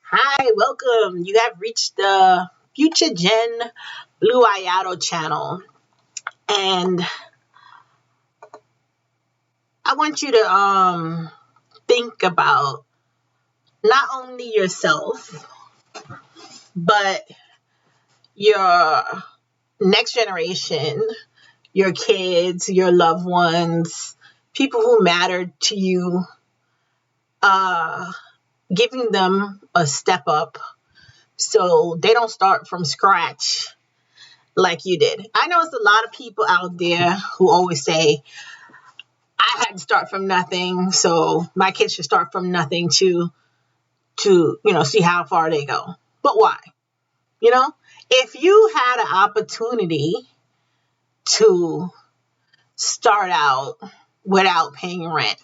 Hi, welcome. You have reached the Future Gen Bluayado channel. And I want you to think about not only yourself, but your next generation, your kids, your loved ones, people who matter to you, uh, giving them a step up so they don't start from scratch like you did. I know it's a lot of people out there who always say, I had to start from nothing, so my kids should start from nothing to see how far they go. But why? You know, if you had an opportunity to start out without paying rent,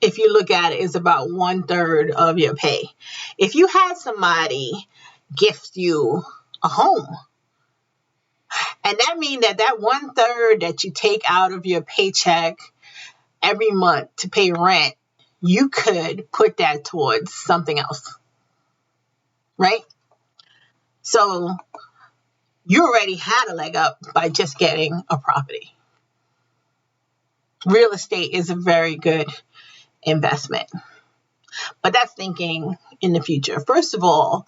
if you look at it, is about 1/3 of your pay. If you had somebody gift you a home, and that means that 1/3 that you take out of your paycheck every month to pay rent, you could put that towards something else, right? So you already had a leg up by just getting a property. Real estate is a very good investment, but that's thinking in the future. First of all,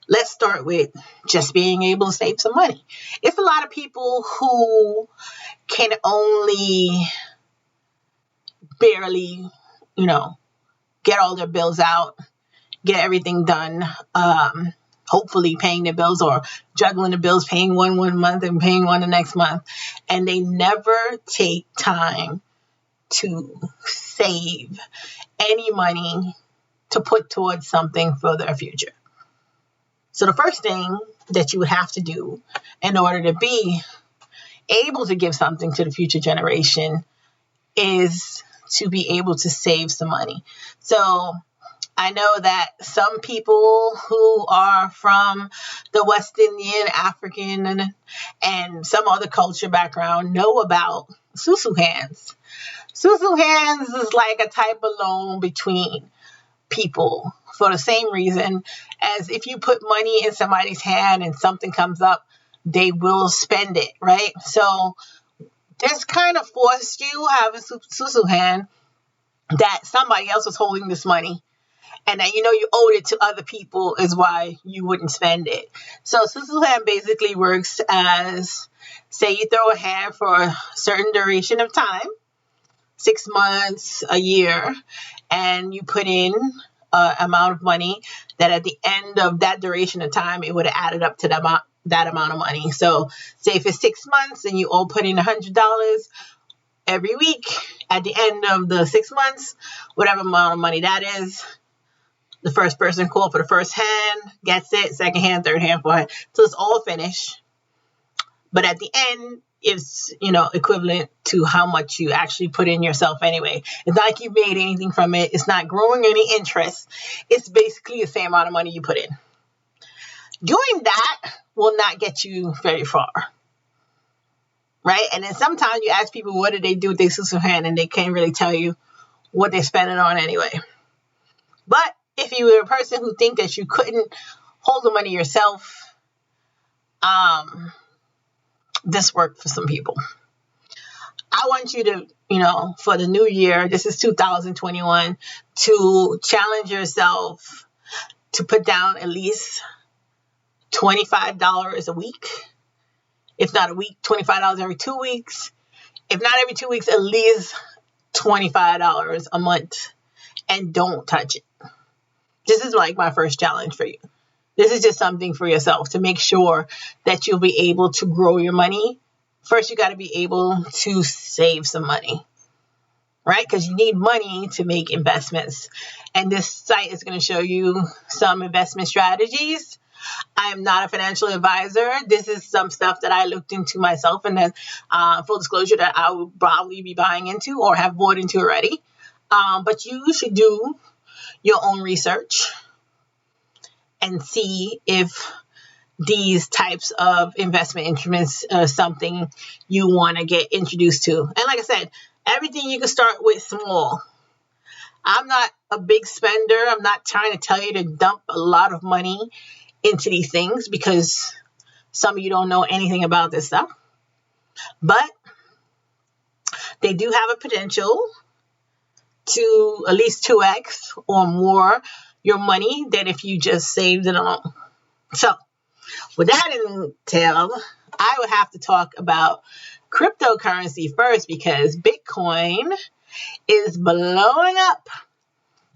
let's start with just being able to save some money. It's a lot of people who can only barely, get all their bills out, get everything done, hopefully paying their bills or juggling the bills, paying one month and paying one the next month. And they never take time to save any money to put towards something for their future. So the first thing that you would have to do in order to be able to give something to the future generation is to be able to save some money. So I know that some people who are from the West Indian, African, and some other culture background know about susu hands. Susu hands is like a type of loan between people for the same reason as if you put money in somebody's hand and something comes up, they will spend it, right? So this kind of forced you have a susu hand that somebody else was holding this money and that you owed it to other people is why you wouldn't spend it. So susu hand basically works as, say you throw a hand for a certain duration of time, 6 months, a year, and you put in an amount of money that at the end of that duration of time, it would have added up to that amount of money. So say if it's 6 months and you all put in $100 every week, at the end of the 6 months, whatever amount of money that is, the first person called for the first hand gets it, second hand, third hand, fourth hand. So it's all finished. But at the end, it's, equivalent to how much you actually put in yourself anyway. It's not like you made anything from it. It's not growing any interest. It's basically the same amount of money you put in. Doing that will not get you very far. Right? And then sometimes you ask people, what did they do with their susu hand? And they can't really tell you what they're spending on anyway. But if you were a person who think that you couldn't hold the money yourself, this worked for some people. I want you to, for the new year, this is 2021, to challenge yourself to put down at least $25 a week. If not a week, $25 every 2 weeks. If not every 2 weeks, at least $25 a month. And don't touch it. This is like my first challenge for you. This is just something for yourself to make sure that you'll be able to grow your money. First, you got to be able to save some money, right? Because you need money to make investments. And this site is going to show you some investment strategies. I am not a financial advisor. This is some stuff that I looked into myself, and then full disclosure that I will probably be buying into or have bought into already. But you should do your own research and see if these types of investment instruments are something you want to get introduced to. And like I said, everything you can start with small. I'm not a big spender. I'm not trying to tell you to dump a lot of money into these things because some of you don't know anything about this stuff. But they do have a potential to at least 2x or more your money than if you just saved it alone. So with that entailed, I would have to talk about cryptocurrency first because Bitcoin is blowing up,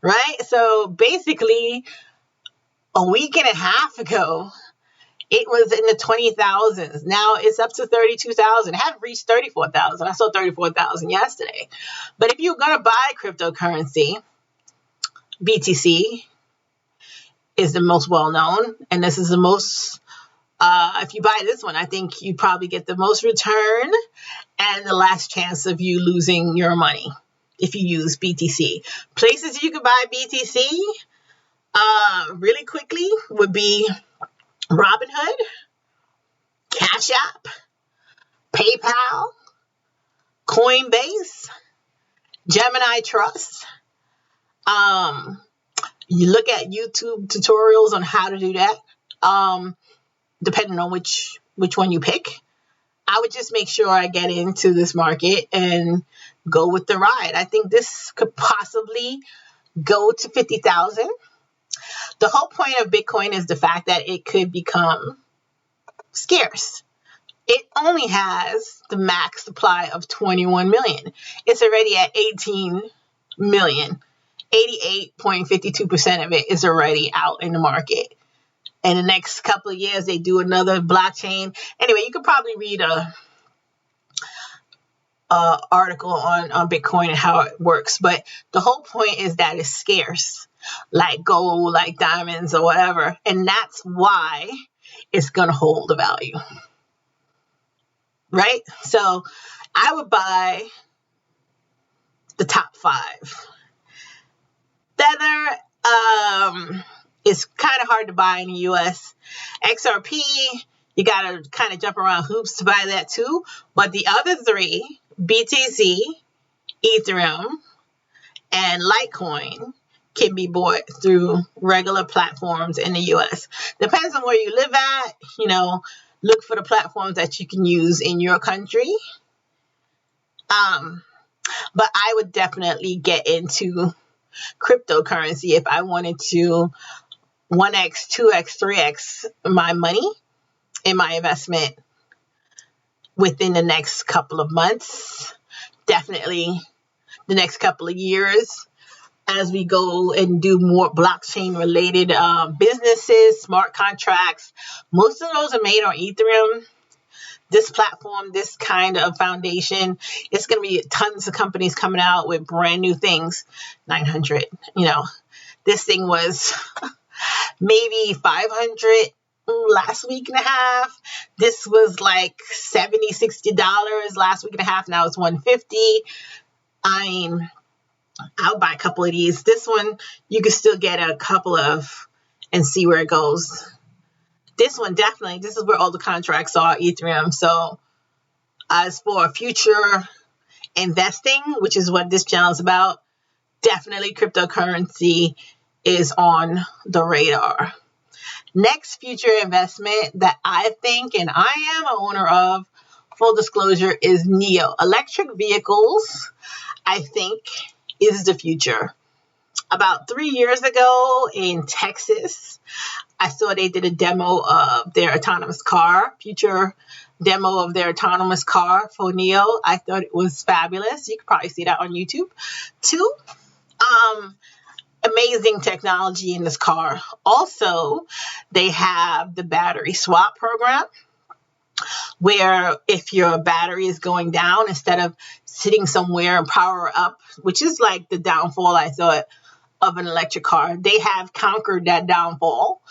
right? So basically, a week and a half ago, it was in the 20,000s. Now it's up to 32,000. It haven't reached 34,000. I saw 34,000 yesterday. But if you're going to buy cryptocurrency, BTC is the most well-known. And this is the most, if you buy this one, I think you probably get the most return and the last chance of you losing your money if you use BTC. Places you can buy BTC really quickly would be Robinhood, Cash App, PayPal, Coinbase, Gemini Trust. You look at YouTube tutorials on how to do that, depending on which one you pick. I would just make sure I get into this market and go with the ride. I think this could possibly go to 50,000. The whole point of Bitcoin is the fact that it could become scarce. It only has the max supply of 21 million. It's already at 18 million. 88.52% of it is already out in the market. In the next couple of years, they do another blockchain. Anyway, you could probably read a article on Bitcoin and how it works. But the whole point is that it's scarce, like gold, like diamonds or whatever. And that's why it's going to hold the value. Right? So I would buy the top 5. Tether is kind of hard to buy in the US. XRP, you got to kind of jump around hoops to buy that too. But the other 3, BTC, Ethereum, and Litecoin, can be bought through regular platforms in the US. Depends on where you live at. Look for the platforms that you can use in your country. But I would definitely get into cryptocurrency if I wanted to 1x, 2x, 3x my money in my investment within the next couple of months. Definitely the next couple of years as we go and do more blockchain related businesses, smart contracts. Most of those are made on Ethereum. This platform, this kind of foundation, it's going to be tons of companies coming out with brand new things. 900, this thing was maybe 500 last week and a half. This was like $70, $60 last week and a half. Now it's $150. I'll buy a couple of these. This one, you can still get a couple of and see where it goes. This one, definitely, this is where all the contracts are, Ethereum. So as for future investing, which is what this channel is about, definitely cryptocurrency is on the radar. Next future investment that I think and I am an owner of, full disclosure, is NIO. Electric vehicles, I think, is the future. About 3 years ago in Texas, I saw they did a demo of their autonomous car, future demo of their autonomous car for NIO. I thought it was fabulous. You could probably see that on YouTube too. Amazing technology in this car. Also, they have the battery swap program where if your battery is going down, instead of sitting somewhere and power up, which is like the downfall, I thought, of an electric car, they have conquered that downfall,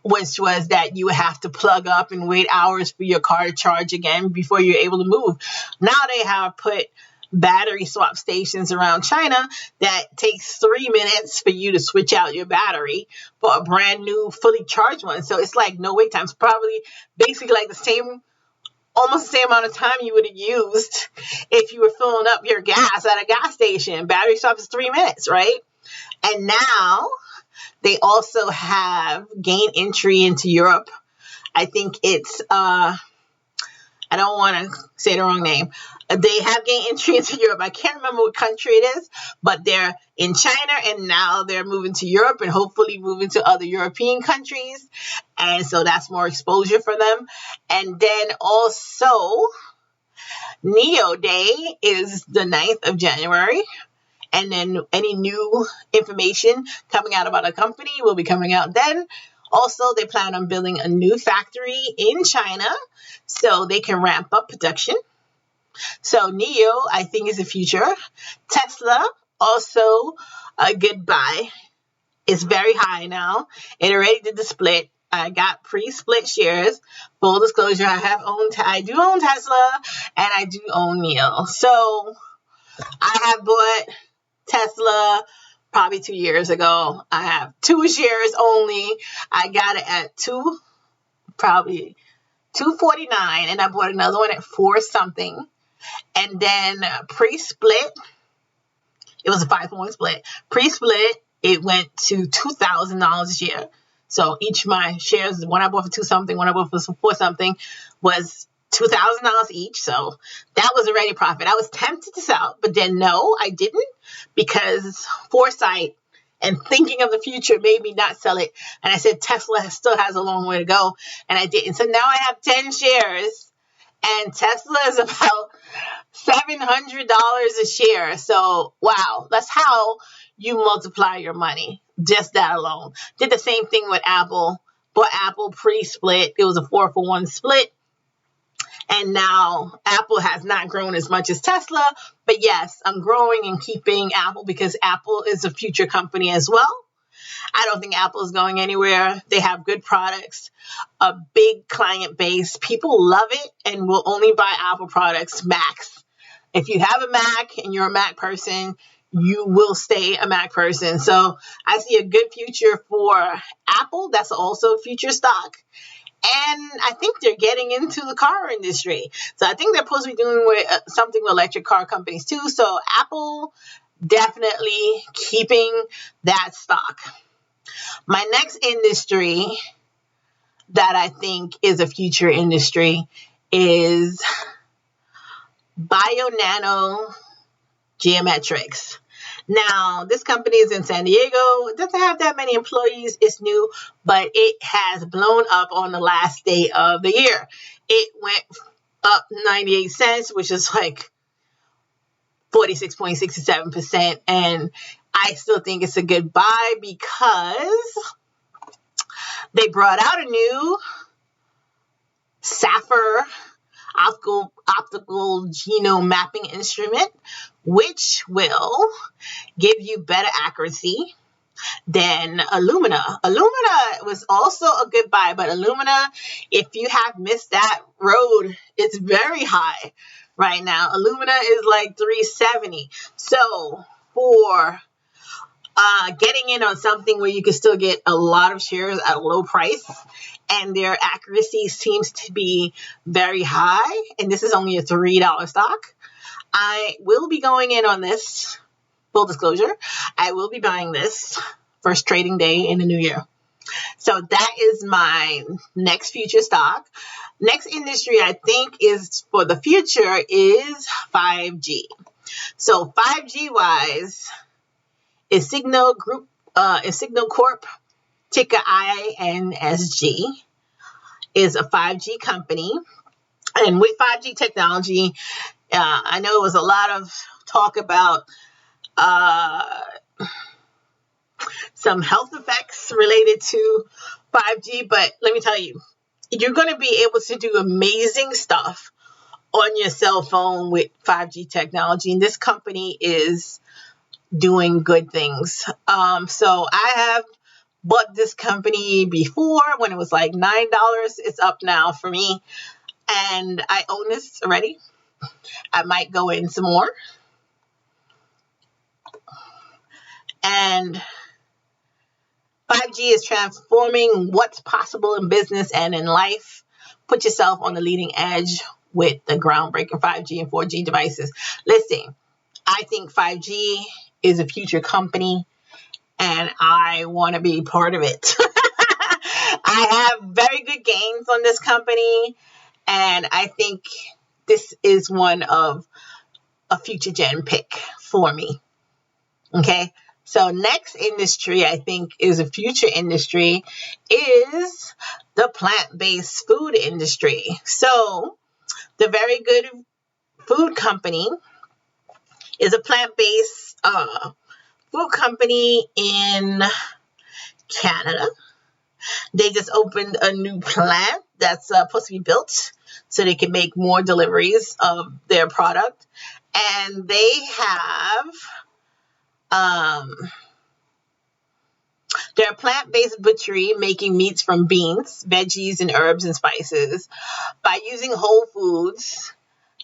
which was that you would have to plug up and wait hours for your car to charge again before you're able to move. Now they have put battery swap stations around China that takes 3 minutes for you to switch out your battery for a brand new fully charged one. So it's like no wait times, probably basically like almost the same amount of time you would have used if you were filling up your gas at a gas station. Battery swap is 3 minutes, right? And now they also have gained entry into Europe. I think it's I don't want to say the wrong name. They have gained entry into Europe. I can't remember what country it is, but they're in China and now they're moving to Europe and hopefully moving to other European countries. And so that's more exposure for them. And then also, Neo Day is the 9th of January. And then any new information coming out about a company will be coming out then. Also, they plan on building a new factory in China so they can ramp up production. So Neo, I think, is the future. Tesla, also a good buy. It's very high now. It already did the split. I got pre-split shares. Full disclosure, I do own Tesla and I do own Neo. So I have bought Tesla probably 2 years ago. I have 2 shares only. I got it at probably $2.49, and I bought another one at $4 something. And then pre-split, it was a 5-1 split. Pre-split, it went to $2,000 a share. So each of my shares, one I bought for $2 something, one I bought for $4 something, was $2,000 each. So that was already profit. I was tempted to sell, but then no, I didn't, because foresight and thinking of the future made me not sell it. And I said, Tesla still has a long way to go. And I didn't. So now I have 10 shares and Tesla is about $700 a share. So wow, that's how you multiply your money. Just that alone. Did the same thing with Apple. Bought Apple pre-split. It was a 4-for-1 split. And now Apple has not grown as much as Tesla. But yes, I'm growing and keeping Apple because Apple is a future company as well. I don't think Apple is going anywhere. They have good products, a big client base. People love it and will only buy Apple products, Macs. If you have a Mac and you're a Mac person, you will stay a Mac person. So I see a good future for Apple. That's also a future stock. And I think they're getting into the car industry. So I think they're supposed to be doing something with electric car companies too. So Apple, definitely keeping that stock. My next industry that I think is a future industry is Bio-Nano Geometrics. Now, this company is in San Diego. It doesn't have that many employees. It's new, but it has blown up on the last day of the year. It went up 98 cents, which is like 46.67%. And I still think it's a good buy because they brought out a new Sapphire optical genome mapping instrument, which will give you better accuracy than Illumina. Illumina was also a good buy, but Illumina, if you have missed that road, it's very high right now. Illumina is like 370. So for getting in on something where you can still get a lot of shares at a low price and their accuracy seems to be very high, and this is only a $3 stock, I will be going in on this. Full disclosure, I will be buying this first trading day in the new year. So that is my next future stock. Next industry I think is for the future is 5G. So 5G wise, is Signal Group, is Signal Corp, ticker INSG, is a 5G company. And with 5G technology, I know it was a lot of talk about some health effects related to 5G, but let me tell you, you're going to be able to do amazing stuff on your cell phone with 5G technology. And this company is doing good things. So I have bought this company before when it was like $9. It's up now for me. And I own this already. I might go in some more. And 5G is transforming what's possible in business and in life. Put yourself on the leading edge with the groundbreaking 5G and 4G devices. Listen, I think 5G is a future company. and I want to be part of it. I have very good gains on this company, and I think this is one of a future gen pick for me. Okay. So next industry I think is a future industry is the plant-based food industry. So the Very Good Food Company is a plant-based food company in Canada. They just opened a new plant that's supposed to be built so they can make more deliveries of their product. And they have they're a plant-based butchery making meats from beans, veggies, and herbs and spices. By using whole foods,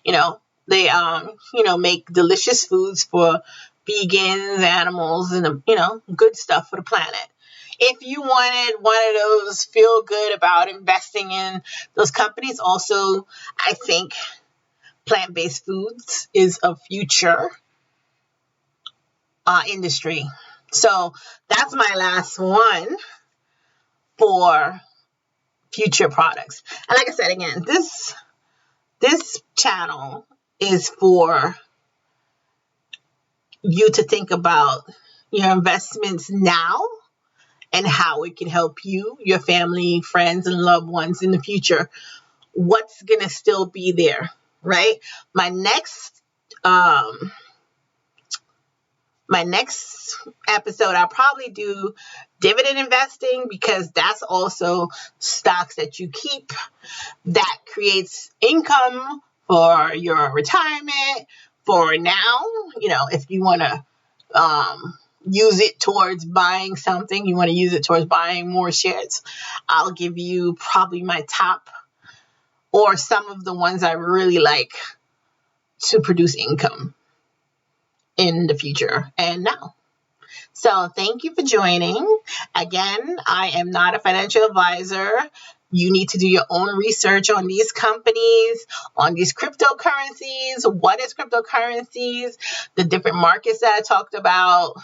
they make delicious foods for vegans, animals, and good stuff for the planet. If you wanted one of those feel good about investing in those companies, also I think plant-based foods is a future industry. So that's my last one for future products. And like I said again, this channel is for you to think about your investments now and how it can help you, your family, friends, and loved ones in the future. What's gonna still be there, right? My next episode, I'll probably do dividend investing, because that's also stocks that you keep that creates income for your retirement, for now. If you want to use it towards buying something, you want to use it towards buying more shares, I'll give you probably my top or some of the ones I really like to produce income in the future and now. So thank you for joining. Again, I am not a financial advisor. You need to do your own research on these companies, on these cryptocurrencies. What is cryptocurrencies? The different markets that I talked about,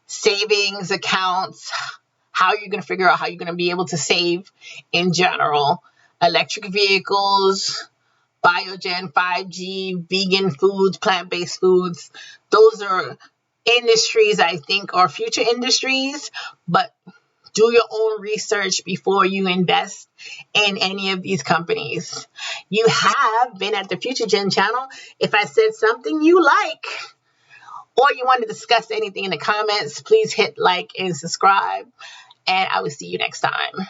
savings accounts, how you're going to figure out how you're going to be able to save in general, electric vehicles, biogen, 5G, vegan foods, plant-based foods. Those are industries I think are future industries, but do your own research before you invest in any of these companies. You have been at the Future Gen channel. If I said something you like, or you want to discuss anything in the comments, please hit like and subscribe, and I will see you next time.